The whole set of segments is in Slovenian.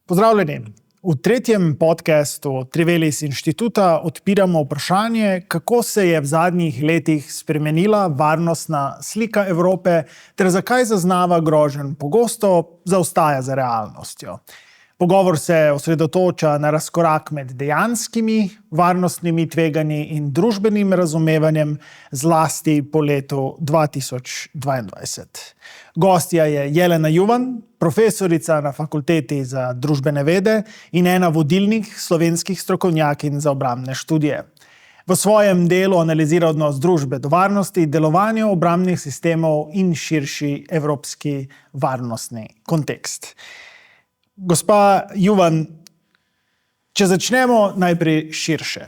Pozdravljeni. V tretjem podcastu Trivelis inštituta odpiramo vprašanje, kako se je v zadnjih letih spremenila varnostna slika Evrope ter zakaj zaznava groženj pogosto zaostaja za realnostjo. Pogovor se osredotoča na razkorak med dejanskimi varnostnimi tveganji in družbenim razumevanjem, zlasti po letu 2022. Gostja je Jelena Juvan, profesorica na Fakulteti za družbene vede in ena vodilnih slovenskih strokovnjakinj za obrambne študije. V svojem delu analizira odnos družbe do varnosti, delovanje obrambnih sistemov in širši evropski varnostni kontekst. Gospa Juvan, če začnemo najprej širše.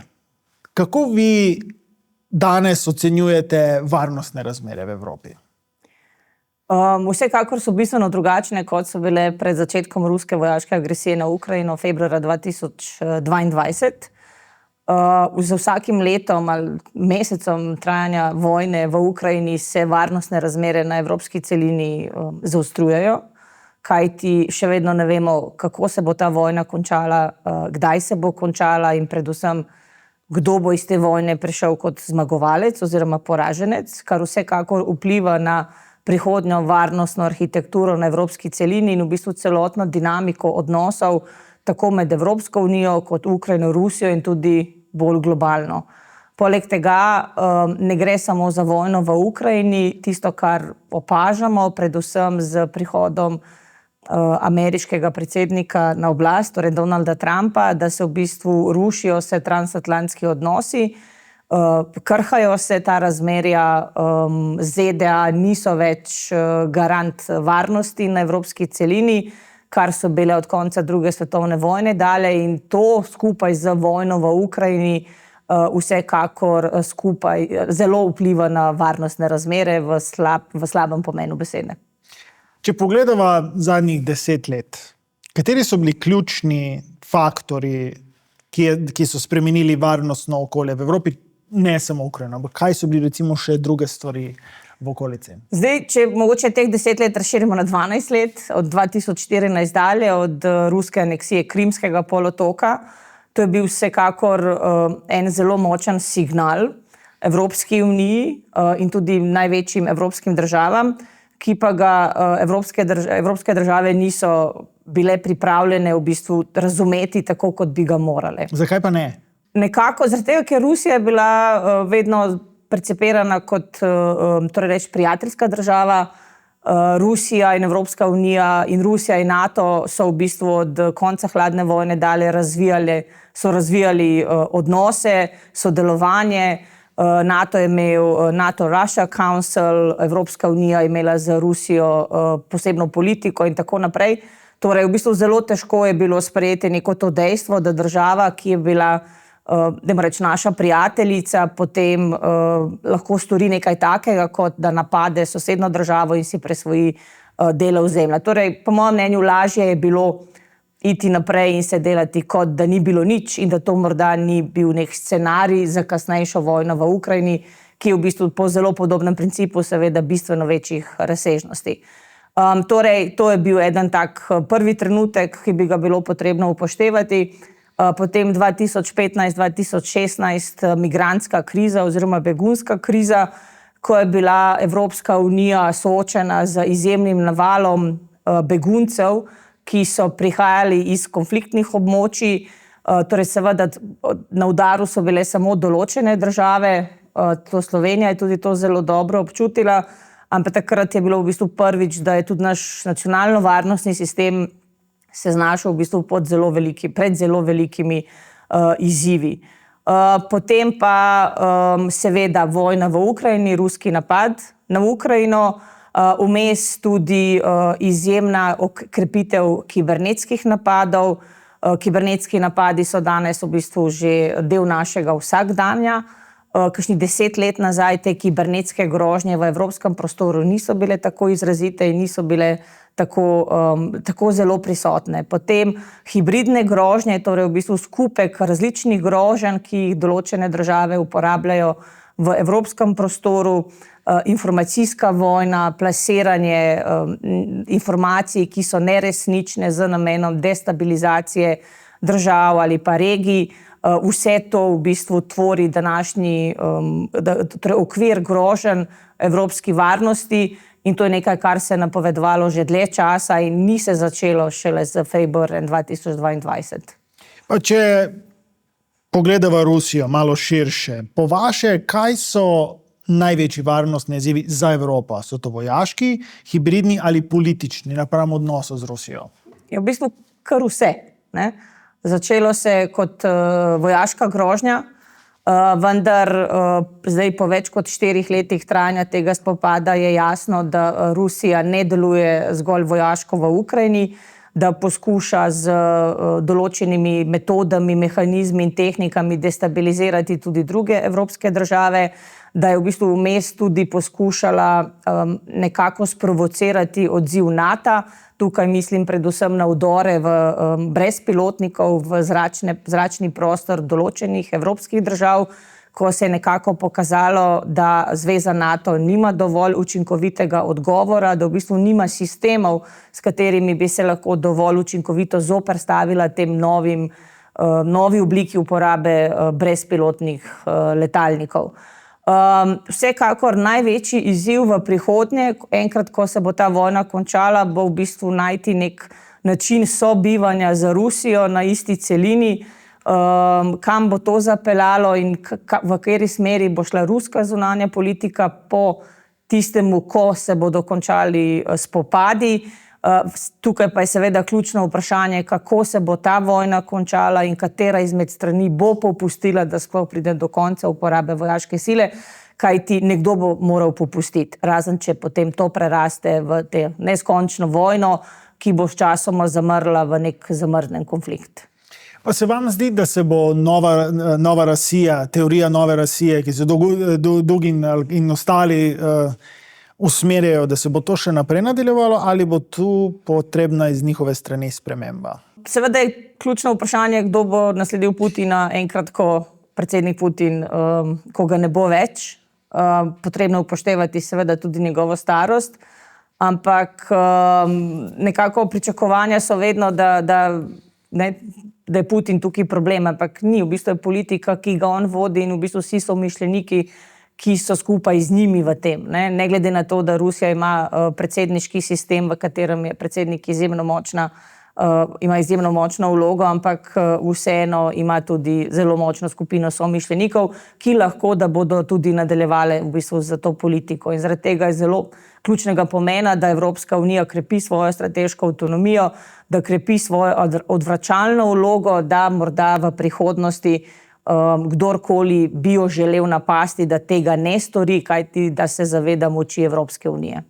Kako vi danes ocenjujete varnostne razmere v Evropi? Vsekakor so bistveno drugačne, kot so bile pred začetkom ruske vojaške agresije na Ukrajino februarja 2022. Z vsakim letom ali mesecem trajanja vojne v Ukrajini se varnostne razmere na evropski celini zaostrujejo, kajti še vedno ne vemo, kako se bo ta vojna končala, kdaj se bo končala in predvsem, kdo bo iz te vojne prišel kot zmagovalec oziroma poraženec, kar vsekakor vpliva na prihodnjo varnostno arhitekturo na evropski celini in v bistvu celotno dinamiko odnosov tako med Evropsko unijo kot Ukrajino, Rusijo in tudi bolj globalno. Poleg tega ne gre samo za vojno v Ukrajini, tisto, kar opažamo, predvsem z prihodom ameriškega predsednika na oblast, torej Donalda Trumpa, da se v bistvu rušijo se transatlantski odnosi, krhajo se ta razmerja, ZDA niso več garant varnosti na evropski celini, kar so bile od konca druge svetovne vojne dalje, in to skupaj z vojno v Ukrajini vsekakor skupaj zelo vpliva na varnostne razmere v slabem pomenu besede. Če pogledava zadnjih 10 let, kateri so bili ključni faktorji, ki so spremenili varnostno okolje v Evropi, ne samo Ukrajina, ampak kaj so bili recimo še druge stvari v okolici? Zdaj, če mogoče teh 10 let razširimo na 12 let, od 2014 dalje, od ruske aneksije Krimskega polotoka, to je bil vsekakor en zelo močan signal Evropski uniji in tudi največjim evropskim državam, ki pa ga evropske države niso bile pripravljene v bistvu razumeti tako, kot bi ga morale. Zakaj pa ne? Nekako, zaradi tega, ker Rusija je bila vedno percipirana kot prijateljska država. Rusija in Evropska unija in Rusija in NATO so v bistvu od konca hladne vojne dalje razvijali odnose, sodelovanje. NATO je imel NATO-Russia Council, Evropska unija je imela z Rusijo posebno politiko in tako naprej. Torej, v bistvu zelo težko je bilo sprejeti neko to dejstvo, da država, ki je bila naša prijateljica, potem lahko stori nekaj takega, kot da napade sosednjo državo in si presvoji del ozemlja. Torej, po mojem mnenju, lažje je bilo iti naprej in se delati, kot da ni bilo nič in da to morda ni bil nek scenarij za kasnejšo vojno v Ukrajini, ki je v bistvu po zelo podobnem principu seveda bistveno večjih razsežnosti. Torej, to je bil eden tak prvi trenutek, ki bi ga bilo potrebno upoštevati. Potem 2015-2016 migrantska kriza oziroma begunska kriza, ko je bila Evropska unija soočena z izjemnim navalom beguncev, ki so prihajali iz konfliktnih območij. Torej seveda na udaru so bile samo določene države, to Slovenija je tudi to zelo dobro občutila, ampak takrat je bilo v bistvu prvič, da je tudi naš nacionalno-varnostni sistem se znašel v bistvu pred zelo velikimi izzivi. Potem pa seveda vojna v Ukrajini, ruski napad na Ukrajino, vmes tudi izjemna okrepitev kibernetskih napadov. Kibernetski napadi so danes v bistvu že del našega vsakdanja. Kakšnih 10 let nazaj te kibernetske grožnje v evropskem prostoru niso bile tako izrazite in niso bile tako zelo prisotne. Potem hibridne grožnje, torej v bistvu skupek različnih groženj, ki jih določene države uporabljajo v evropskem prostoru, informacijska vojna, plasiranje informacij, ki so neresnične z namenom destabilizacije držav ali pa regij. Vse to v bistvu tvori današnji okvir groženj evropski varnosti in to je nekaj, kar se je napovedovalo že dlje časa in ni se začelo šele z februarjem 2022. Pa če pogledava Rusijo malo širše, po vaše, kaj so največji varnostni izzivi za Evropo? So to vojaški, hibridni ali politični napram odnosu z Rusijo? Je v bistvu kar vse, ne? Začelo se je kot vojaška grožnja, vendar zdaj po več kot 4 letih trajanja tega spopada je jasno, da Rusija ne deluje zgolj vojaško v Ukrajini, da poskuša z določenimi metodami, mehanizmi in tehnikami destabilizirati tudi druge evropske države, da je v bistvu vmes tudi poskušala nekako sprovocirati odziv NATO. Tukaj mislim predvsem na vdore v brezpilotnikov v zračni prostor določenih evropskih držav, ko se je nekako pokazalo, da Zveza NATO nima dovolj učinkovitega odgovora, da v bistvu nima sistemov, s katerimi bi se lahko dovolj učinkovito zoperstavila tem novi obliki uporabe brezpilotnih letalnikov. Vsekakor največji izziv v prihodnje, enkrat, ko se bo ta vojna končala, bo v bistvu najti nek način sobivanja z Rusijo na isti celini, kam bo to zapeljalo in v kateri smeri bo šla ruska zunanja politika po tistemu, ko se bodo končali spopadi. Tukaj pa je seveda ključno vprašanje, kako se bo ta vojna končala in katera izmed strani bo popustila, da sploh pride do konca uporabe vojaške sile, kajti nekdo bo moral popustiti, razen če potem to preraste v te neskončno vojno, ki bo sčasoma zamrla v nek zamrznjen konflikt. Pa se vam zdi, da se bo nova Rusija, teorija nove Rusije, ki so Dugin in ostali usmerjajo, da se bo to še naprej nadaljevalo ali bo tu potrebna iz njihove strani sprememba? Seveda je ključno vprašanje, kdo bo nasledil Putina enkrat, ko predsednik Putin, ko ga ne bo več. Potrebno upoštevati seveda tudi njegovo starost, ampak nekako pričakovanja so vedno, da je Putin tukaj problem, ampak ni. V bistvu je politika, ki ga on vodi in v bistvu vsi so mišljeniki, ki so skupaj z njimi v tem. Ne glede na to, da Rusija ima predsedniški sistem, v katerem je predsednik ima izjemno močno vlogo, ampak vseeno ima tudi zelo močno skupino somišljenikov, ki lahko, da bodo tudi nadaljevale v bistvu za to politiko. In zaradi tega je zelo ključnega pomena, da Evropska unija krepi svojo strateško avtonomijo, da krepi svojo odvračalno vlogo, da morda v prihodnosti kdorkoli bi jo želel napasti, da tega ne stori, kajti da se zaveda moči Evropske unije.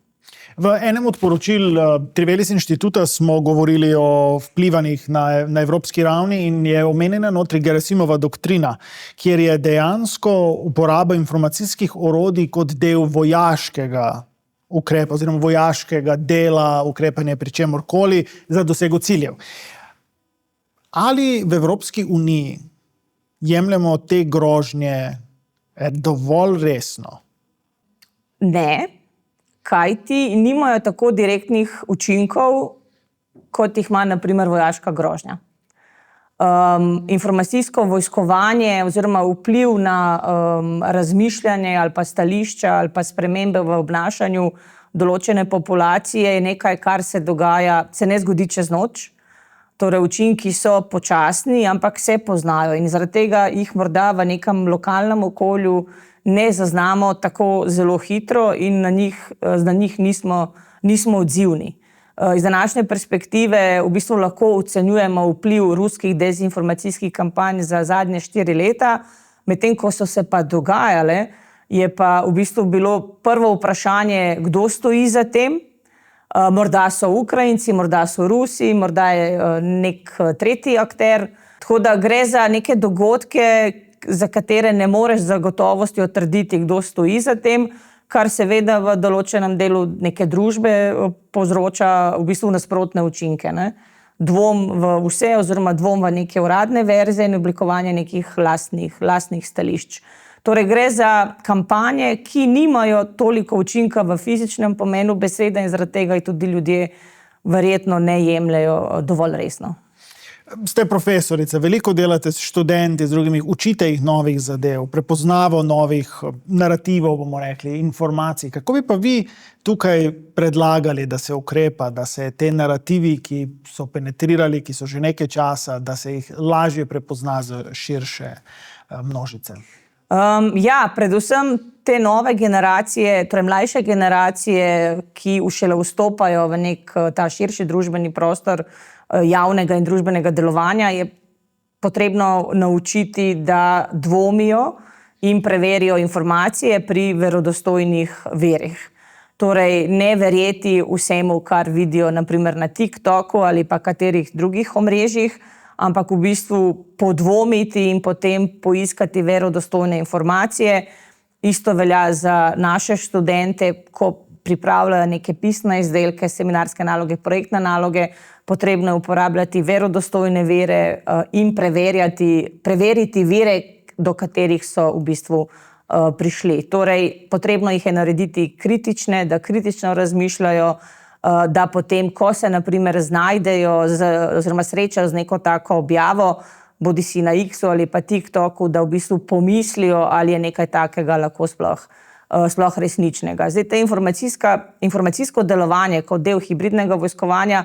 V enem od poročil Trivelis inštituta smo govorili o vplivanjih na evropski ravni in je omenjena notri Gerasimova doktrina, kjer je dejansko uporaba informacijskih orodij kot del vojaškega ukrepa oziroma vojaškega dela ukrepanja pri čemorkoli za dosego ciljev. Ali v Evropski uniji jemljemo te grožnje dovolj resno? Ne, kajti nimajo tako direktnih učinkov, kot jih ima na primer vojaška grožnja. Informacijsko vojskovanje oziroma vpliv na razmišljanje ali pa stališča ali pa spremembe v obnašanju določene populacije je nekaj, kar se dogaja, se ne zgodi čez noč. Torej, učinki so počasni, ampak se poznajo in zaradi tega jih morda v nekem lokalnem okolju ne zaznamo tako zelo hitro in na njih nismo odzivni. Iz današnje perspektive v bistvu lahko ocenjujemo vpliv ruskih dezinformacijskih kampanj za zadnje 4 leta, medtem ko so se pa dogajale, je pa v bistvu bilo prvo vprašanje, kdo stoji za tem. Morda so Ukrajinci, morda so Rusi, morda je nek tretji akter. Tako da gre za neke dogodke, za katere ne moreš z gotovostjo trditi, kdo stoji za tem, kar seveda v določenem delu neke družbe povzroča v bistvu nasprotne učinke. Ne? Dvom v vse oziroma dvom v neke uradne verzije in oblikovanje nekih lastnih stališč. Torej gre za kampanje, ki nimajo toliko učinka v fizičnem pomenu besede in zaradi tega jih tudi ljudje verjetno ne jemljejo dovolj resno. Ste profesorica, veliko delate s študenti, z drugimi, učite jih novih zadev, prepoznavo novih narativov, bomo rekli, informacij. Kako bi pa vi tukaj predlagali, da se ukrepa, da se te narativi, ki so penetrirali, ki so že nekaj časa, da se jih lažje prepozna za širše množice? Predvsem te nove generacije, torej mlajše generacije, ki šele vstopajo v nek ta širši družbeni prostor javnega in družbenega delovanja, je potrebno naučiti, da dvomijo in preverijo informacije pri verodostojnih virih. Torej, ne verjeti vsemu, kar vidijo naprimer na TikToku ali pa katerih drugih omrežjih, ampak v bistvu podvomiti in potem poiskati verodostojne informacije. Isto velja za naše študente, ko pripravljajo neke pisne izdelke, seminarske naloge, projektne naloge, potrebno je uporabljati verodostojne vire in preveriti vire, do katerih so v bistvu prišli. Torej, potrebno jih je narediti kritične, da kritično razmišljajo, da potem, ko se naprimer znajdejo oziroma srečajo z neko tako objavo, bodisi na X-u ali pa TikToku, da v bistvu pomislijo, ali je nekaj takega lahko sploh resničnega. Zdaj, te informacijsko delovanje kot del hibridnega vojskovanja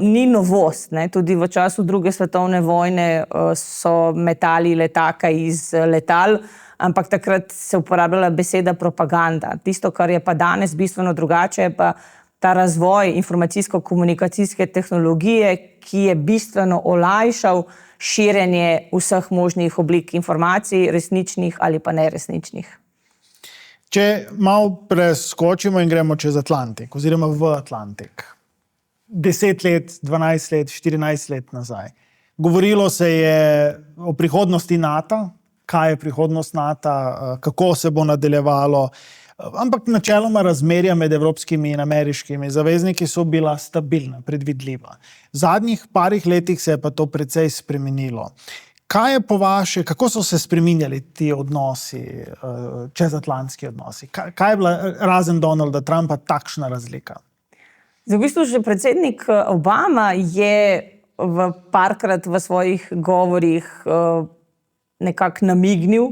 ni novost, ne. Tudi v času druge svetovne vojne so metali letake iz letal, ampak takrat se uporabljala beseda propaganda. Tisto, kar je pa danes bistveno drugače, je pa ta razvoj informacijsko-komunikacijske tehnologije, ki je bistveno olajšal širjenje vseh možnih oblik informacij, resničnih ali pa neresničnih. Če malo preskočimo in gremo čez Atlantik, oziroma v Atlantik. 10 let, 12 let, 14 let nazaj. Govorilo se je o prihodnosti NATO, kaj je prihodnost NATO, kako se bo nadaljevalo, ampak načeloma razmerja med evropskimi in ameriškimi zavezniki so bila stabilna, predvidljiva. V zadnjih parih letih se je pa to precej spremenilo. Kaj je po vaše, kako so se spreminjali ti odnosi, čezatlantski odnosi? Kaj je bila razen Donalda Trumpa takšna razlika? V bistvu že predsednik Obama je parkrat v svojih govorih nekako namignil,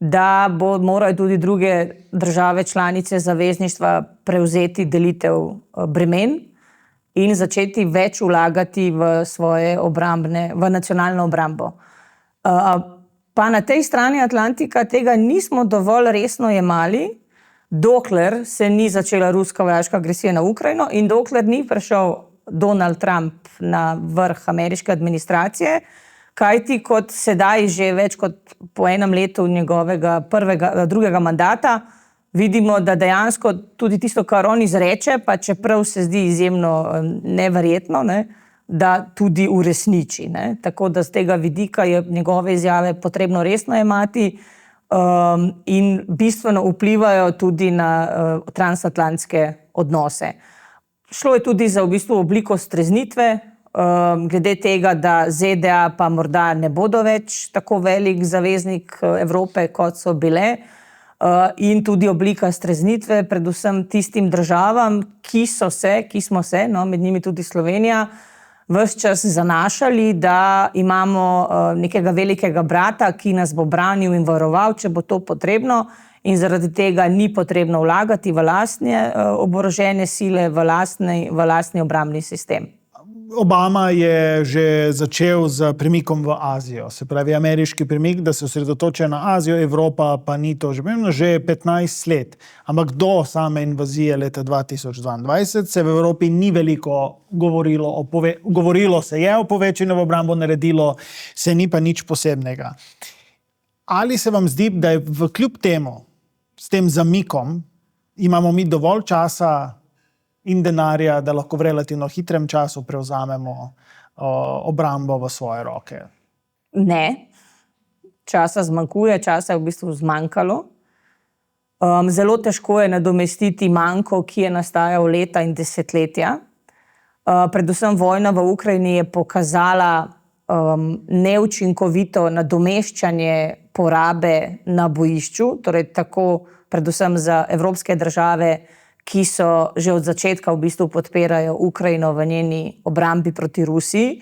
da morajo tudi druge države članice zavezništva prevzeti delitev bremen in začeti več vlagati v svoje v nacionalno obrambo. Pa na tej strani Atlantika tega nismo dovolj resno jemali, dokler se ni začela ruska vojaška agresija na Ukrajino in dokler ni prišel Donald Trump na vrh ameriške administracije, kajti kot sedaj že več kot po enem letu njegovega drugega mandata vidimo, da dejansko tudi tisto, kar on izreče, pa čeprav se zdi izjemno neverjetno, ne, da tudi uresniči, ne. Tako da z tega vidika je njegove izjave potrebno resno jemati in bistveno vplivajo tudi na transatlantske odnose. Šlo je tudi za v bistvu obliko streznitve, glede tega, da ZDA pa morda ne bodo več tako velik zaveznik Evrope, kot so bile, in tudi oblika streznitve predvsem tistim državam, ki smo se, med njimi tudi Slovenija, ves čas zanašali, da imamo nekega velikega brata, ki nas bo branil in varoval, če bo to potrebno, in zaradi tega ni potrebno vlagati v lastne oborožene sile, v lastni obrambni sistem. Obama je že začel z premikom v Azijo, se pravi ameriški premik, da se osredotoča na Azijo, Evropa pa ni to že 15 let. Ampak do same invazije leta 2022 se v Evropi ni veliko govorilo, govorilo se je o povečanju v obrambo, naredilo se ni pa nič posebnega. Ali se vam zdi, da je kljub temu, s tem zamikom, imamo mi dovolj časa in denarja, da lahko v relativno hitrem času prevzamemo obrambo v svoje roke? Ne. Časa zmanjkuje, časa je v bistvu zmanjkalo. Zelo težko je nadomestiti manko, ki je nastajal leta in desetletja. Predvsem vojna v Ukrajini je pokazala neučinkovito nadomeščanje porabe na bojišču, torej tako predvsem za evropske države, ki so že od začetka v bistvu podpirajo Ukrajino v njeni obrambi proti Rusiji.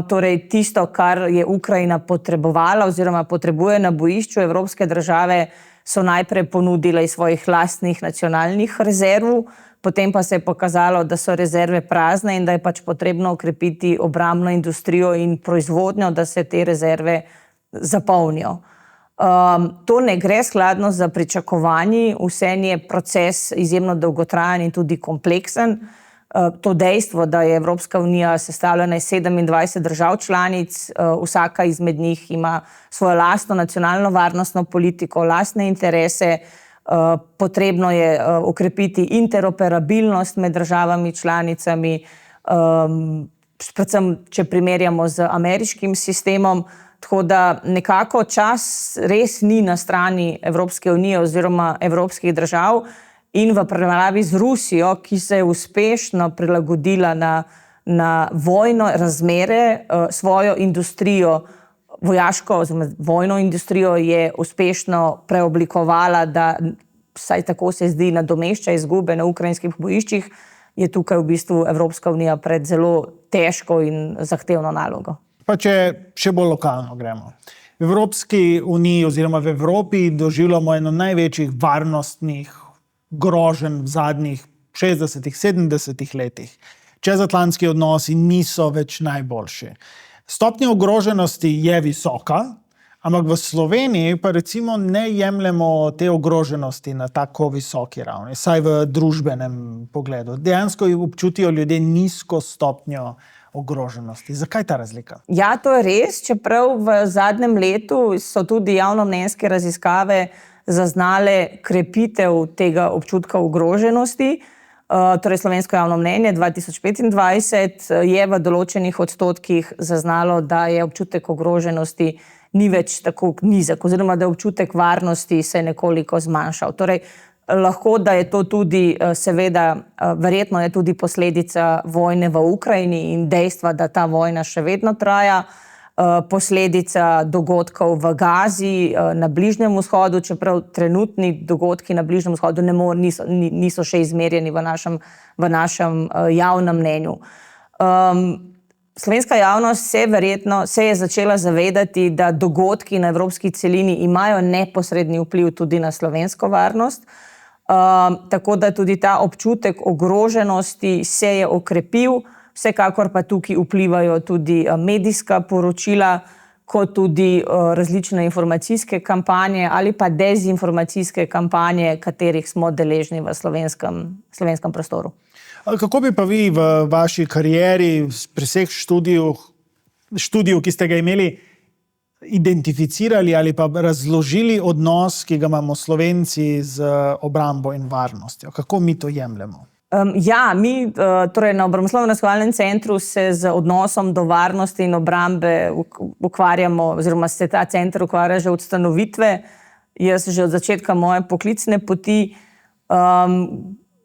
Torej tisto, kar je Ukrajina potrebovala oziroma potrebuje na bojišču, evropske države so najprej ponudile iz svojih lastnih nacionalnih rezerv, potem pa se je pokazalo, da so rezerve prazne in da je pač potrebno okrepiti obrambno industrijo in proizvodnjo, da se te rezerve zapolnijo. To ne gre skladno za pričakovanji, vseeno je proces izjemno dolgotrajen in tudi kompleksen. To dejstvo, da je Evropska unija sestavljena iz 27 držav članic, vsaka izmed njih ima svojo lastno nacionalno varnostno politiko, lastne interese, potrebno je okrepiti interoperabilnost med državami članicami, predvsem če primerjamo z ameriškim sistemom, tako da nekako čas res ni na strani Evropske unije oziroma evropskih držav in v primerjavi z Rusijo, ki se je uspešno prilagodila na vojno razmere, svojo industrijo, vojaško oziroma vojno industrijo je uspešno preoblikovala, da vsaj tako se zdi nadomešča izgube na ukrajinskih bojiščih, je tukaj v bistvu Evropska unija pred zelo težko in zahtevno nalogo. Pa če še bolj lokalno gremo. V Evropski uniji oziroma v Evropi doživljamo eno največjih varnostnih groženj v zadnjih 60-70 letih. Čezatlantski odnosi niso več najboljši. Stopnja ogroženosti je visoka, ampak v Sloveniji pa recimo ne jemljemo te ogroženosti na tako visoki ravni, saj v družbenem pogledu. Dejansko občutijo ljudje nizko stopnjo ogroženosti. Zakaj ta razlika? Ja, to je res, čeprav v zadnjem letu so tudi javnomnenjske raziskave zaznale krepitev tega občutka ogroženosti. Torej slovensko javno mnenje 2025 je v določenih odstotkih zaznalo, da je občutek ogroženosti ni več tako nizek, oziroma da je občutek varnosti se nekoliko zmanjšal. Torej, lahko, da je to tudi, seveda, verjetno je tudi posledica vojne v Ukrajini in dejstva, da ta vojna še vedno traja, posledica dogodkov v Gazi, na Bližnjem vzhodu, čeprav trenutni dogodki na Bližnjem vzhodu niso še izmerjeni v našem javnem mnenju. Slovenska javnost se je začela zavedati, da dogodki na evropski celini imajo neposredni vpliv tudi na slovensko varnost, tako da tudi ta občutek ogroženosti se je okrepil, vsekakor pa tukaj vplivajo tudi medijska poročila, kot tudi različne informacijske kampanje ali pa dezinformacijske kampanje, katerih smo deležni v slovenskem prostoru. Kako bi pa vi v vaši karieri, pri vseh študiju, ki ste ga imeli, identificirali ali pa razložili odnos, ki ga imamo Slovenci z obrambo in varnostjo? Kako mi to jemljemo? Mi torej na Obramboslovno-raziskovalnem centru se z odnosom do varnosti in obrambe ukvarjamo, oziroma se ta center ukvarja že od ustanovitve. Jaz že od začetka moje poklicne poti.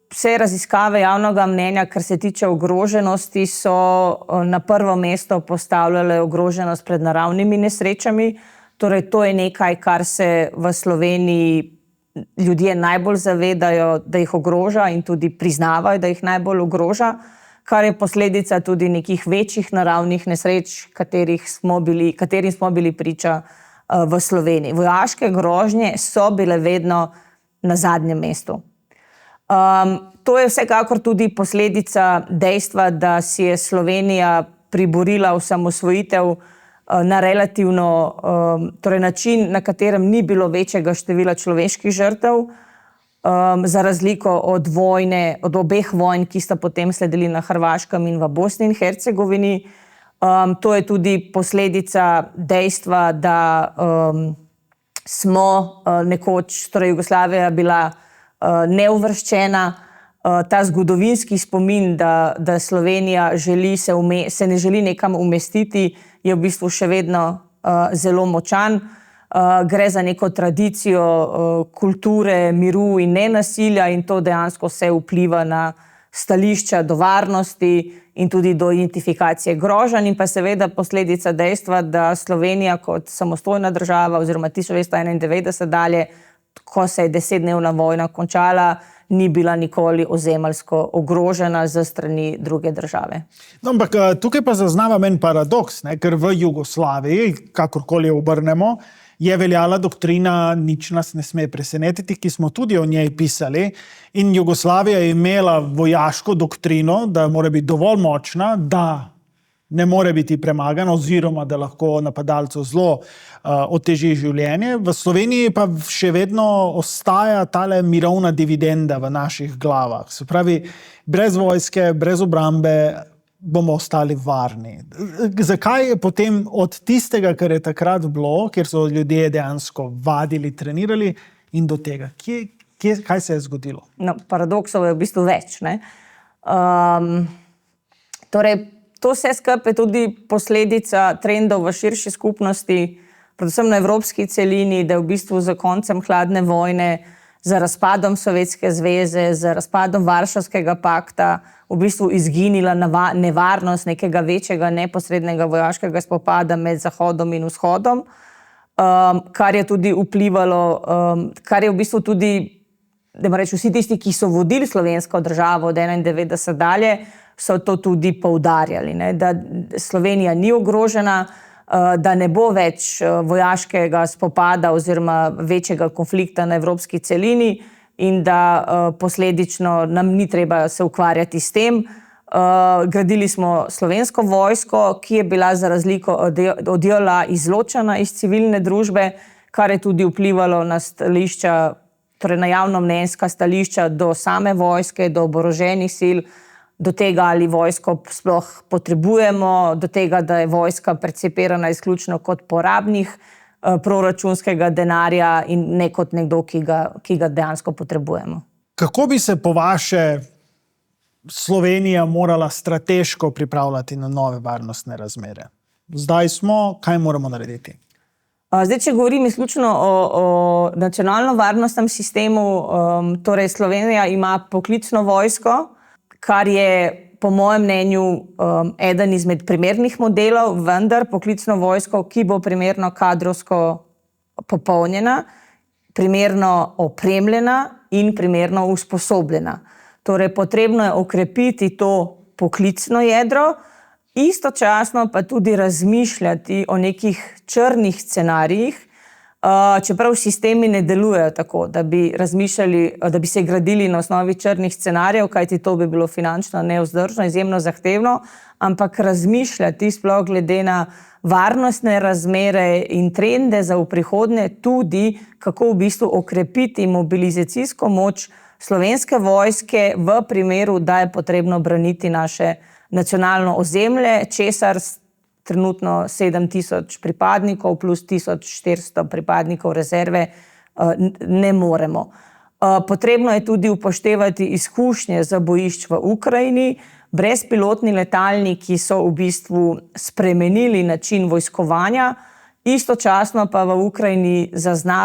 Vse raziskave javnega mnenja, kar se tiče ogroženosti, so na prvo mesto postavljale ogroženost pred naravnimi nesrečami. Torej, to je nekaj, kar se v Sloveniji ljudje najbolj zavedajo, da jih ogroža in tudi priznavajo, da jih najbolj ogroža, kar je posledica tudi nekih večjih naravnih nesreč, katerim smo bili priča v Sloveniji. Vojaške grožnje so bile vedno na zadnjem mestu. To je vsekakor tudi posledica dejstva, da si je Slovenija priborila osamosvojitev na relativno, torej način, na katerem ni bilo večjega števila človeških žrtev, za razliko od obeh vojn, ki sta potem sledili na Hrvaškem in v Bosni in Hercegovini. To je tudi posledica dejstva, da smo nekoč, torej Jugoslavija bila neuvrščena. Ta zgodovinski spomin, da Slovenija se ne želi nekam umestiti, je v bistvu še vedno zelo močan. Gre za neko tradicijo kulture, miru in nenasilja in to dejansko vse vpliva na stališča do varnosti in tudi do identifikacije groženj in pa seveda posledica dejstva, da Slovenija kot samostojna država oziroma 1991 dalje, ko se je 10-dnevna vojna končala, ni bila nikoli ozemeljsko ogrožena z strani druge države. No, ampak tukaj pa zaznavam en paradoks, ne? Ker v Jugoslaviji, kakorkoli jo obrnemo, je veljala doktrina nič nas ne sme presenetiti, ki smo tudi o njej pisali. In Jugoslavija je imela vojaško doktrino, da mora biti dovolj močna, da ne more biti premagana oziroma da lahko napadalcu zelo oteži življenje. V Sloveniji pa še vedno ostaja tale mirovna dividenda v naših glavah. Se pravi, brez vojske, brez obrambe bomo ostali varni. Zakaj je potem od tistega, kar je takrat bilo, kjer so ljudje dejansko vadili, trenirali in do tega? Kaj se je zgodilo? No, paradoksov je v bistvu več, ne? Torej, to vse skupaj je tudi posledica trendov v širši skupnosti, predvsem na evropski celini, da je v bistvu za koncem hladne vojne, za razpadom Sovjetske zveze, za razpadom Varšavskega pakta v bistvu izginila nevarnost nekega večjega neposrednega vojaškega spopada med Zahodom in Vzhodom, kar je tudi vplivalo, kar je v bistvu tudi, da moram reči, vsi tisti, ki so vodili slovensko državo od 1991 dalje, so to tudi poudarjali, ne, da Slovenija ni ogrožena, da ne bo več vojaškega spopada oziroma večjega konflikta na evropski celini in da posledično nam ni treba se ukvarjati s tem. Gradili smo slovensko vojsko, ki je bila za razliko od JLA izločena iz civilne družbe, kar je tudi vplivalo na stališča, torej na javnomnenjska stališča do same vojske, do oboroženih sil, do tega, ali vojsko sploh potrebujemo, do tega, da je vojska percipirana izključno kot porabnik proračunskega denarja in ne kot nekdo, ki ga dejansko potrebujemo. Kako bi se po vaše Slovenija morala strateško pripravljati na nove varnostne razmere? Zdaj smo, kaj moramo narediti? Zdaj, če govorim izključno o nacionalno-varnostnem sistemu, torej Slovenija ima poklicno vojsko, kar je po mojem mnenju eden izmed primernih modelov, vendar poklicno vojsko, ki bo primerno kadrovsko popolnjena, primerno opremljena in primerno usposobljena. Torej, potrebno je okrepiti to poklicno jedro, istočasno pa tudi razmišljati o nekih črnih scenarijih, čeprav sistemi ne delujejo tako, da bi razmišljali, da bi se gradili na osnovi črnih scenarijev, kajti to bi bilo finančno nevzdržno, izjemno zahtevno, ampak razmišljati sploh glede na varnostne razmere in trende za v prihodnje tudi, kako v bistvu okrepiti mobilizacijsko moč Slovenske vojske v primeru, da je potrebno braniti naše nacionalno ozemlje, česar trenutno 7.000 pripadnikov plus 1.400 pripadnikov rezerve ne moremo. Potrebno je tudi upoštevati izkušnje za bojišč v Ukrajini. Brezpilotni letalniki so v bistvu spremenili način vojskovanja, istočasno pa v Ukrajini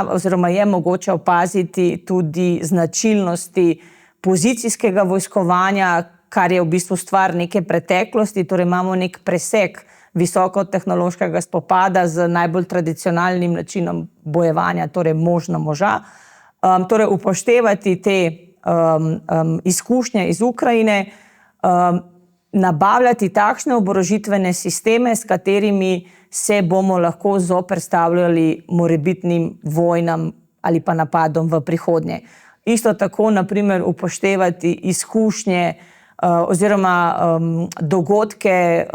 oziroma je mogoče opaziti tudi značilnosti pozicijskega vojskovanja, kar je v bistvu stvar neke preteklosti, torej imamo nek presek visokotehnološkega spopada z najbolj tradicionalnim načinom bojevanja, torej mož na moža. Torej upoštevati te izkušnje iz Ukrajine, nabavljati takšne oborožitvene sisteme, s katerimi se bomo lahko zoperstavljali morebitnim vojnam ali pa napadom v prihodnje. Isto tako, na primer, upoštevati izkušnje oziroma dogodke,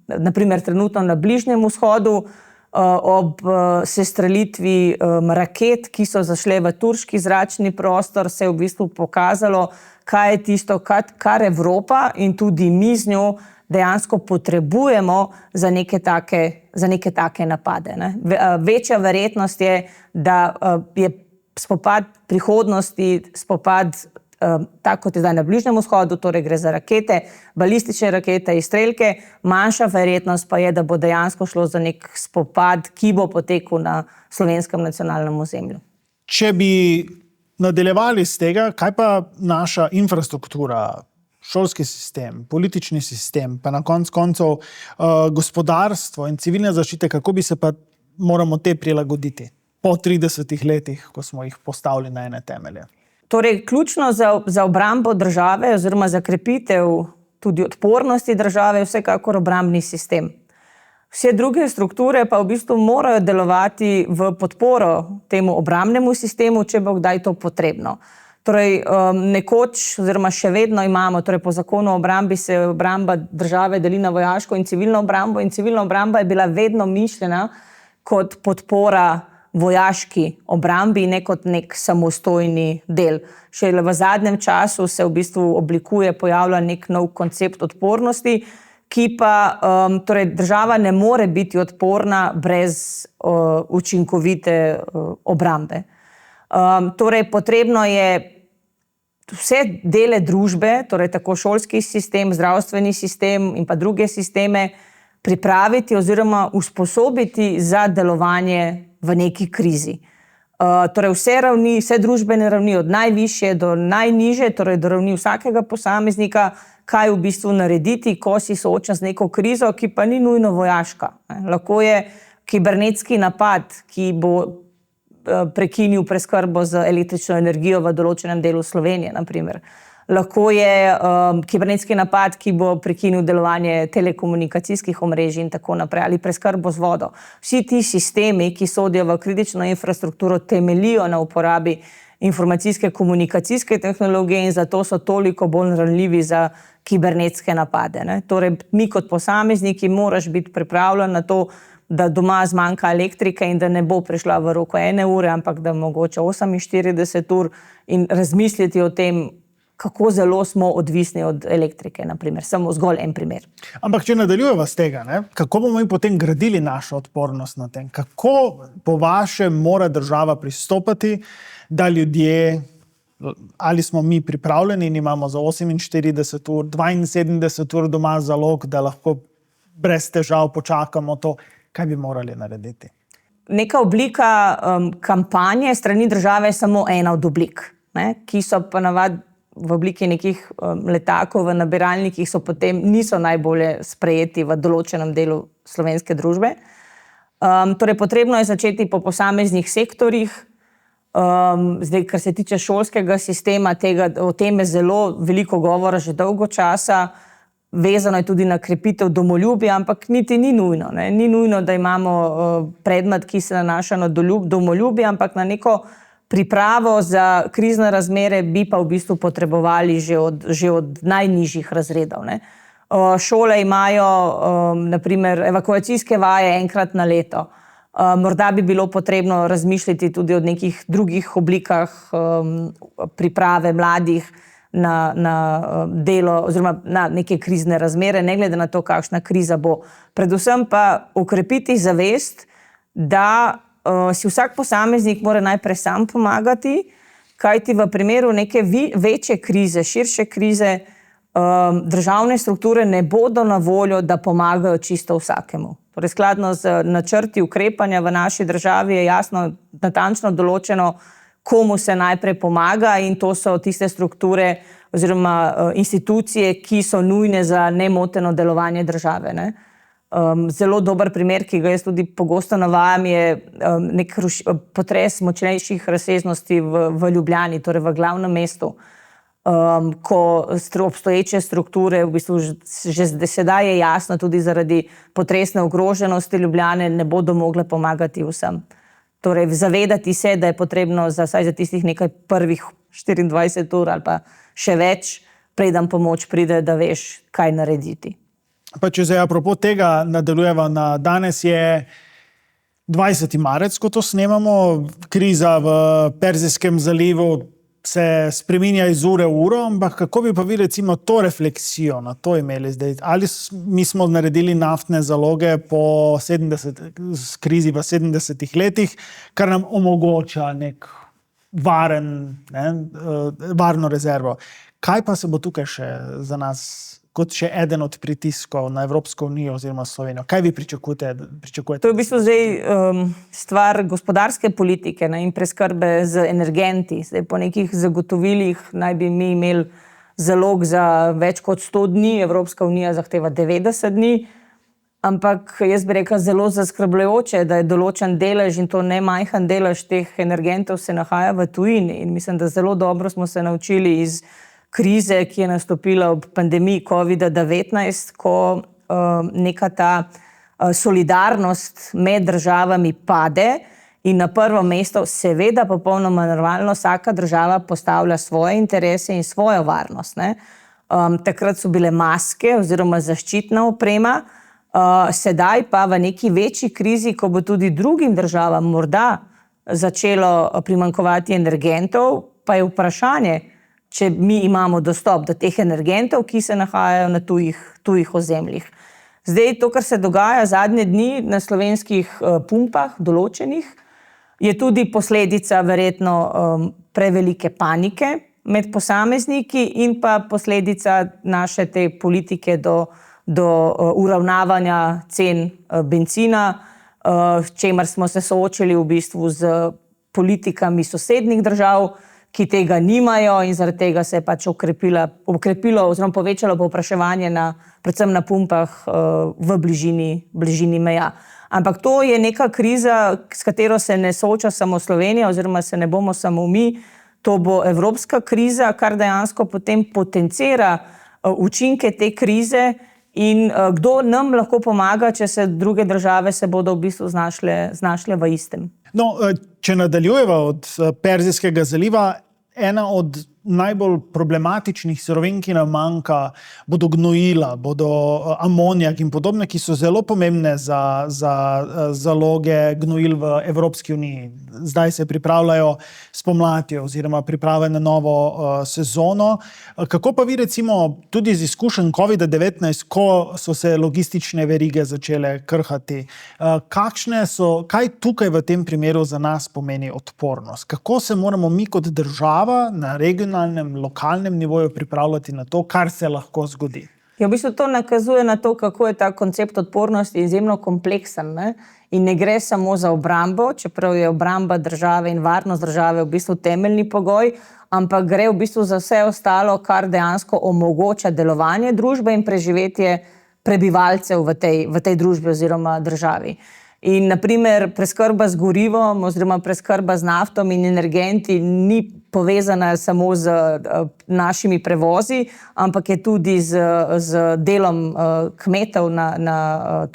naprimer trenutno na Bližnjem vzhodu, ob sestrelitvi raket, ki so zašle v turški zračni prostor, se je v bistvu pokazalo, kaj je tisto, kar Evropa in tudi mi z njo dejansko potrebujemo za neke take napade. Ne? Večja verjetnost je, da je spopad prihodnosti, spopad tako kot je zdaj na Bližnjem vzhodu, torej gre za rakete, balistične rakete, izstrelke, manjša verjetnost pa je, da bo dejansko šlo za nek spopad, ki bo potekal na slovenskem nacionalnem ozemlju. Če bi nadaljevali z tega, kaj pa naša infrastruktura, šolski sistem, politični sistem, pa na koncu gospodarstvo in civilne zaščite, kako bi se pa moramo te prilagoditi po 30 letih, ko smo jih postavili na ene temelje? Torej, ključno za obrambo države oziroma za krepitev tudi odpornosti države je vsekakor obrambni sistem. Vse druge strukture pa v bistvu morajo delovati v podporo temu obrambnemu sistemu, če bo kdaj to potrebno. Torej, nekoč oziroma še vedno imamo, torej po zakonu o obrambi se obramba države deli na vojaško in civilno obrambo in civilna obramba je bila vedno mišljena kot podpora vojaški obrambi, ne kot nek samostojni del. Šele v zadnjem času se v bistvu pojavlja nek nov koncept odpornosti, ki pa, torej država ne more biti odporna brez učinkovite obrambe. Torej, potrebno je vse dele družbe, torej tako šolski sistem, zdravstveni sistem in pa druge sisteme pripraviti oziroma usposobiti za delovanje v neki krizi. Torej vse družbene ravni, od najvišje do najnižje, torej do ravni vsakega posameznika, kaj v bistvu narediti, ko si sooča z neko krizo, ki pa ni nujno vojaška. Lahko je kibernetski napad, ki bo prekinil preskrbo z električno energijo v določenem delu Slovenije, na primer. Lahko je kibernetski napad, ki bo prekinil delovanje telekomunikacijskih omrežij in tako naprej, ali preskrbo z vodo. Vsi ti sistemi, ki sodijo v kritično infrastrukturo, temeljijo na uporabi informacijske komunikacijske tehnologije in zato so toliko bolj ranljivi za kibernetske napade. Torej, mi kot posamezniki moraš biti pripravljen na to, da doma zmanjka elektrike in da ne bo prišla v roku 1 ure, ampak da mogoče 48 ur in razmisliti o tem, kako zelo smo odvisni od elektrike, na primer. Samo zgolj en primer. Ampak če nadaljujeva z tega, kako bomo mi potem gradili našo odpornost na tem? Kako po vašem mora država pristopati, da ljudje, ali smo mi pripravljeni in imamo za 48 ur, 72 ur doma zalog, da lahko brez težav počakamo to, kaj bi morali narediti? Neka oblika kampanje strani države je samo ena od oblik, ki so pa navad v obliki nekih letakov v nabiralnikih niso najbolje sprejeti v določenem delu slovenske družbe. Torej, potrebno je začeti po posameznih sektorjih. Zdaj, kar se tiče šolskega sistema, o tem je zelo veliko govora že dolgo časa. Vezano je tudi na krepitev domoljubja, ampak niti ni nujno. Ni nujno, da imamo predmet, ki se nanaša na domoljubje, ampak na neko pripravo za krizne razmere bi pa v bistvu potrebovali že od najnižjih razredov. Šole imajo, na primer, evakuacijske vaje enkrat na leto. Morda bi bilo potrebno razmišljati tudi o nekih drugih oblikah priprave mladih na delo oziroma na neke krizne razmere, ne glede na to, kakšna kriza bo. Predvsem pa okrepiti zavest, da si vsak posameznik mora najprej sam pomagati, kajti v primeru neke večje krize, širše krize, državne strukture ne bodo na voljo, da pomagajo čisto vsakemu. Torej, skladno z načrti ukrepanja v naši državi je jasno, natančno določeno, komu se najprej pomaga in to so tiste strukture oziroma institucije, ki so nujne za nemoteno delovanje države. Zelo dober primer, ki ga jaz tudi pogosto navajam, je nek potres močnejših razsežnosti v Ljubljani, torej v glavnem mestu, ko obstoječe strukture, v bistvu že sedaj je jasno, tudi zaradi potresne ogroženosti Ljubljane ne bodo mogle pomagati vsem. Torej, zavedati se, da je potrebno vsaj za tistih nekaj prvih 24 ur ali pa še več, preden pomoč pride, da veš, kaj narediti. Pa če zdaj apropo tega nadaljujeva, danes je 20. marec, ko to snemamo, kriza v Perzijskem zalivu se spreminja iz ure v uro, ampak kako bi pa vi recimo to refleksijo na to imeli zdaj? Ali mi smo naredili naftne zaloge po krizi v 70 letih, kar nam omogoča nek varno rezervo. Kaj pa se bo tukaj še za nas kot še eden od pritiskov na Evropsko unijo oziroma Slovenijo? Kaj vi pričakujete? To je v bistvu zdaj stvar gospodarske politike in preskrbe z energenti. Zdaj, po nekih zagotovilih naj bi mi imeli zalog za več kot 100 dni, Evropska unija zahteva 90 dni. Ampak jaz bi rekla zelo zaskrbljujoče, da je določen delež in to ne majhen delež teh energentov se nahaja v tujini. In mislim, da zelo dobro smo se naučili iz krize, ki je nastopila ob pandemiji COVID-19, ko neka ta solidarnost med državami pade in na prvo mesto seveda popolnoma normalno vsaka država postavlja svoje interese in svojo varnost. Takrat so bile maske oziroma zaščitna oprema, sedaj pa v neki večji krizi, ko bo tudi drugim državam morda začelo primanjkovati energentov, pa je vprašanje, če mi imamo dostop do teh energentov, ki se nahajajo na tujih ozemljih. Zdaj, to, kar se dogaja zadnje dni na slovenskih pumpah določenih, je tudi posledica verjetno prevelike panike med posamezniki in pa posledica naše te politike do uravnavanja cen bencina, s čimer smo se soočili v bistvu z politikami sosednjih držav, ki tega nimajo in zaradi tega se je pač okrepilo oziroma povečalo povpraševanje predvsem na pumpah v bližini meja. Ampak to je neka kriza, s katero se ne sooča samo Slovenija oziroma se ne bomo samo mi, to bo evropska kriza, kar dejansko potem potencira učinke te krize. In kdo nam lahko pomaga, če se druge države se bodo v bistvu znašle v istem? No, če nadaljujeva od Perzijskega zaliva, ena od najbolj problematičnih surovin, ki nam manjka, bodo gnojila, bodo amonijak in podobne, ki so zelo pomembne za zaloge gnojil v Evropski uniji. Zdaj se pripravljajo spomladi oziroma priprave na novo sezono. Kako pa vi recimo tudi z izkušenj COVID-19, ko so se logistične verige začele krhati, kaj tukaj v tem primeru za nas pomeni odpornost? Kako se moramo mi kot država na lokalnem nivoju pripravljati na to, kar se lahko zgodi? Ja, v bistvu to nakazuje na to, kako je ta koncept odpornosti izjemno kompleksen, in ne gre samo za obrambo, čeprav je obramba države in varnost države v bistvu temeljni pogoj, ampak gre v bistvu za vse ostalo, kar dejansko omogoča delovanje družbe in preživetje prebivalcev v tej družbi oziroma državi. In naprimer preskrba z gorivom oziroma preskrba z naftom in energenti ni povezana samo z našimi prevozi, ampak je tudi z delom kmetov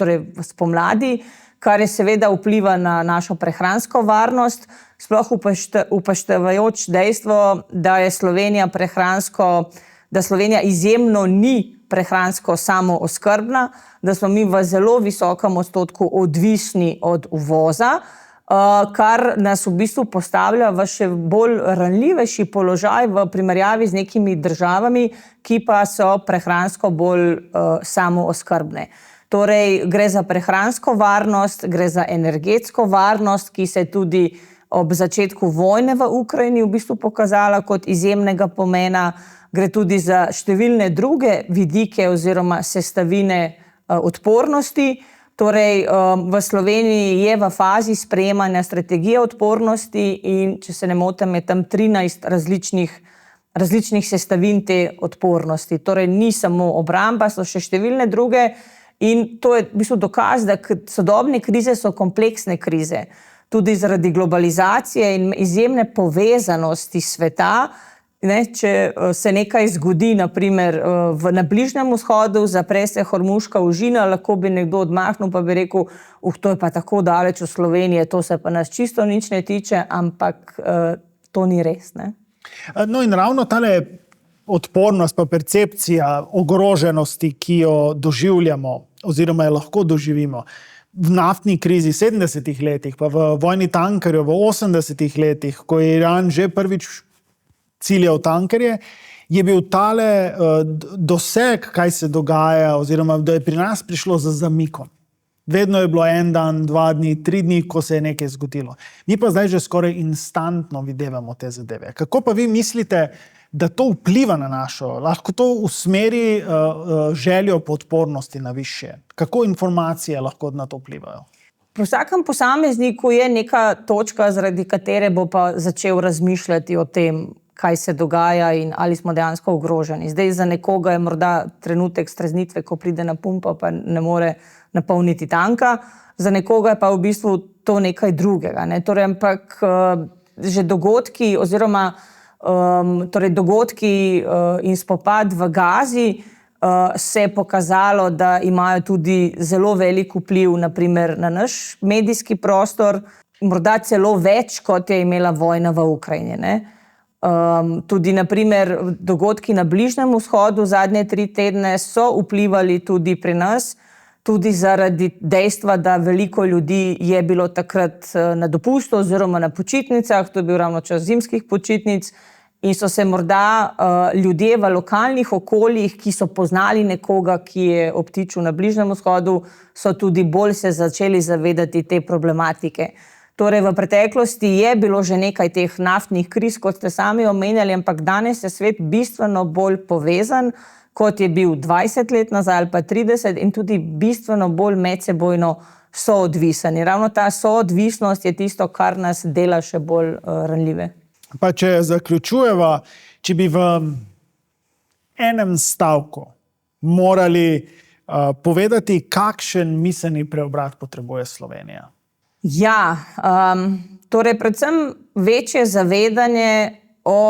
torej spomladi, kar je seveda vpliva na našo prehransko varnost, sploh upoštevajoč dejstvo, da je Slovenija izjemno ni prehransko samooskrbna, da smo mi v zelo visokem odstotku odvisni od uvoza, kar nas v bistvu postavlja v še bolj ranljivejši položaj v primerjavi z nekimi državami, ki pa so prehransko bolj samooskrbne. Torej, gre za prehransko varnost, gre za energetsko varnost, ki se je tudi ob začetku vojne v Ukrajini v bistvu pokazala kot izjemnega pomena. Gre tudi za številne druge vidike oziroma sestavine odpornosti. Torej, v Sloveniji je v fazi sprejemanja strategije odpornosti in, če se ne motim, je tam 13 različnih sestavin te odpornosti. Torej, ni samo obramba, so še številne druge in to je v bistvu dokaz, da sodobne krize so kompleksne krize. Tudi zaradi globalizacije in izjemne povezanosti sveta. Če se nekaj zgodi, naprimer na Bližnjem vzhodu, zapre se Hormuška ožina, lahko bi nekdo odmahnil pa bi rekel, to je pa tako daleč od Slovenije, to se pa nas čisto nič ne tiče, ampak to ni res. No in ravno tale odpornost pa percepcija ogroženosti, ki jo doživljamo oziroma jo lahko doživimo v naftni krizi 70-ih letih, pa v vojni tankerjev v 80-ih letih, ko je Iran že prvič ciljal tankerje, je bil tale doseg, kaj se dogaja, oziroma da je pri nas prišlo za zamikom. Vedno je bilo 1 dan, 2 dni, 3 dni, ko se je nekaj zgodilo. Mi pa zdaj že skoraj instantno videvamo te zadeve. Kako pa vi mislite, da to vpliva na lahko to usmeri željo po odpornosti na višje? Kako informacije lahko na to vplivajo? Pri vsakem posamezniku je neka točka, zaradi katere bo pa začel razmišljati o tem, kaj se dogaja in ali smo dejansko ogroženi. Zdaj za nekoga je morda trenutek streznitve, ko pride na pumpo, pa ne more napolniti tanka, za nekoga je pa v bistvu to nekaj drugega. Ne? Torej, ampak že dogodki oziroma dogodki in spopad v Gazi se je pokazalo, da imajo tudi zelo velik vpliv naprimer na naš medijski prostor, morda celo več, kot je imela vojna v Ukrajini. Ne? Tudi naprimer dogodki na Bližnjem vzhodu zadnje 3 tedne so vplivali tudi pri nas, tudi zaradi dejstva, da veliko ljudi je bilo takrat na dopustu oziroma na počitnicah, to je bil ravno čas zimskih počitnic, in so se morda ljudje v lokalnih okoljih, ki so poznali nekoga, ki je obtičil na Bližnjem vzhodu, so tudi bolj se začeli zavedati te problematike. Torej, v preteklosti je bilo že nekaj teh naftnih kriz, kot ste sami omenjali, ampak danes je svet bistveno bolj povezan, kot je bil 20 let nazaj ali pa 30 in tudi bistveno bolj medsebojno soodvisen. In ravno ta soodvisnost je tisto, kar nas dela še bolj ranljive. Pa če zaključujeva, če bi v enem stavku morali povedati, kakšen miselni preobrat potrebuje Slovenija? Ja, torej predvsem večje zavedanje o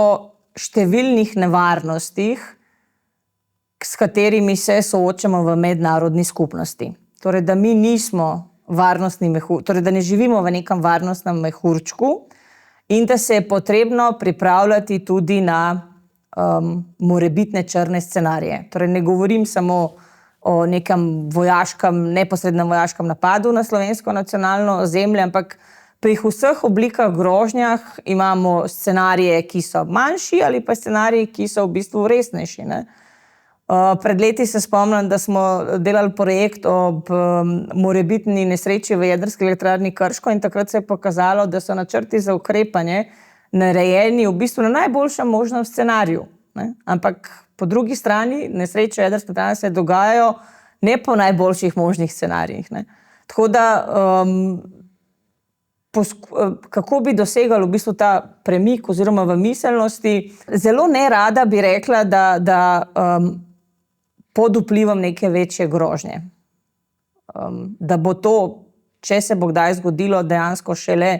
številnih nevarnostih, s katerimi se soočamo v mednarodni skupnosti. Torej, da mi nismo varnostni mehur, torej, da ne živimo v nekem varnostnem mehurčku in da se je potrebno pripravljati tudi na morebitne črne scenarije. Torej, ne govorim samo o nekem neposrednem vojaškem napadu na slovensko nacionalno ozemlje, ampak pri vseh oblikah grožnjah imamo scenarije, ki so manjši ali pa scenariji, ki so v bistvu resnejši. Ne? Pred leti se spomnim, da smo delali projekt ob morebitni nesreči v jedrski elektrarni Krško in takrat se je pokazalo, da so načrti za ukrepanje narejeni v bistvu na najboljšem možnem scenariju. Ne? Ampak po drugi strani nesreče jedrske elektrarne se dogajajo ne po najboljših možnih scenarijih. Ne? Tako da kako bi dosegali v bistvu ta premik oziroma v miselnosti, zelo nerada bi rekla, da pod vplivom neke večje grožnje. Da bo to, če se bo kdaj zgodilo, dejansko šele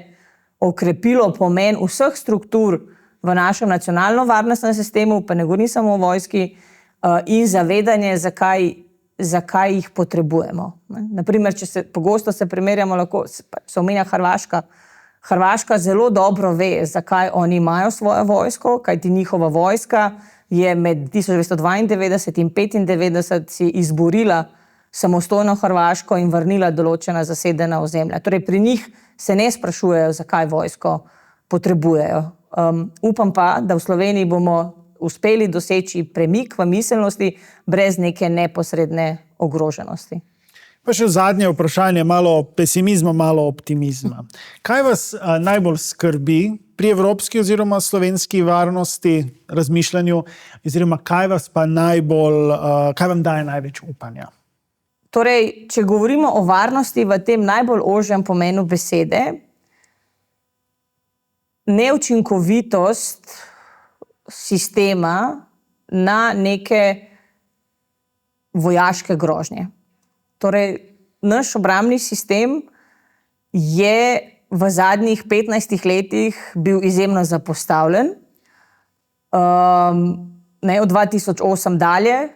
okrepilo pomen vseh struktur v našem nacionalno-varnostnem sistemu, pa ne govorim samo o vojski, in zavedanje, zakaj jih potrebujemo. Naprimer, pogosto se primerjamo, lahko se omenja Hrvaška. Hrvaška zelo dobro ve, zakaj oni imajo svojo vojsko, kajti njihova vojska je med 1992 in 1995 si izborila samostojno Hrvaško in vrnila določena zasedena ozemlja. Torej, pri njih se ne sprašujejo, zakaj vojsko potrebujejo. Upam pa, da v Sloveniji bomo uspeli doseči premik v miselnosti brez neke neposredne ogroženosti. Pa še zadnje vprašanje, malo pesimizma, malo optimizma. Kaj vas najbolj skrbi pri evropski oziroma slovenski varnosti, razmišljanju, oziroma kaj vam daje največ upanja? Torej, če govorimo o varnosti v tem najbolj ožjem pomenu besede, neučinkovitost sistema na neke vojaške grožnje. Torej, naš obrambni sistem je v zadnjih 15 letih bil izjemno zapostavljen. Od 2008 dalje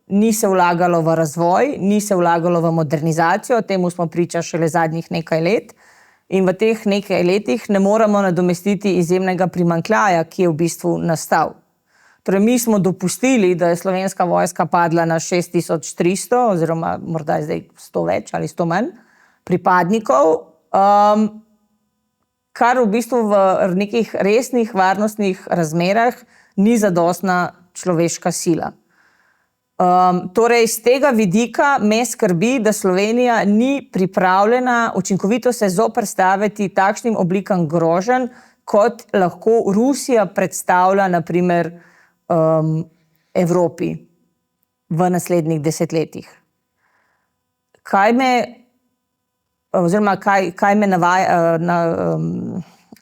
ni se vlagalo v razvoj, ni se vlagalo v modernizacijo, temu smo priča šele zadnjih nekaj let. In v teh nekaj letih ne moremo nadomestiti izjemnega primanjkljaja, ki je v bistvu nastal. Torej, mi smo dopustili, da je slovenska vojska padla na 6300, oziroma morda je zdaj 100 več ali 100 manj pripadnikov, kar v bistvu v nekih resnih varnostnih razmerah ni zadostna človeška sila. Torej, z tega vidika me skrbi, da Slovenija ni pripravljena učinkovito se zoperstaviti takšnim oblikam groženj, kot lahko Rusija predstavlja, naprimer, Evropi v naslednjih desetletjih. Kaj me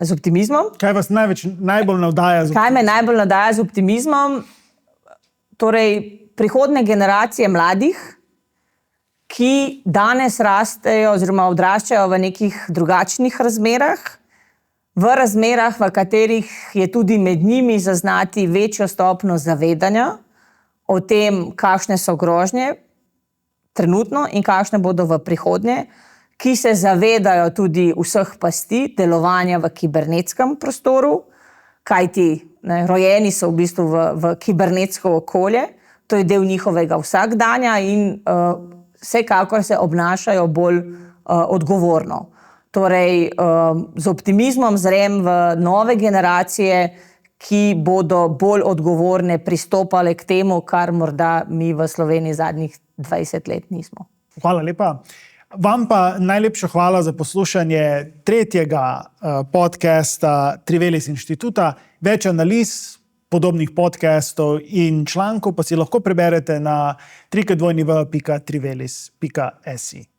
Z optimizmom. Kaj vas najbolj navdaja z optimizmom? Kaj me najbolj navdaja z optimizmom? Torej, prihodne generacije mladih, ki danes rastejo oziroma odraščajo v nekih drugačnih razmerah, v razmerah, v katerih je tudi med njimi zaznati večjo stopnjo zavedanja o tem, kakšne so grožnje trenutno in kakšne bodo v prihodnje, ki se zavedajo tudi vseh pasti delovanja v kibernetskem prostoru, kajti rojeni so v bistvu v kibernetsko okolje, to je del njihovega vsakdanja in vsekakor se obnašajo bolj odgovorno. Torej, z optimizmom zrem v nove generacije, ki bodo bolj odgovorne pristopale k temu, kar morda mi v Sloveniji zadnjih 20 let nismo. Hvala lepa. Vam pa najlepša hvala za poslušanje tretjega podcasta Trivelis Inštituta. Več analiz, podobnih podcastov in člankov pa si lahko preberete na www.trivelis.si.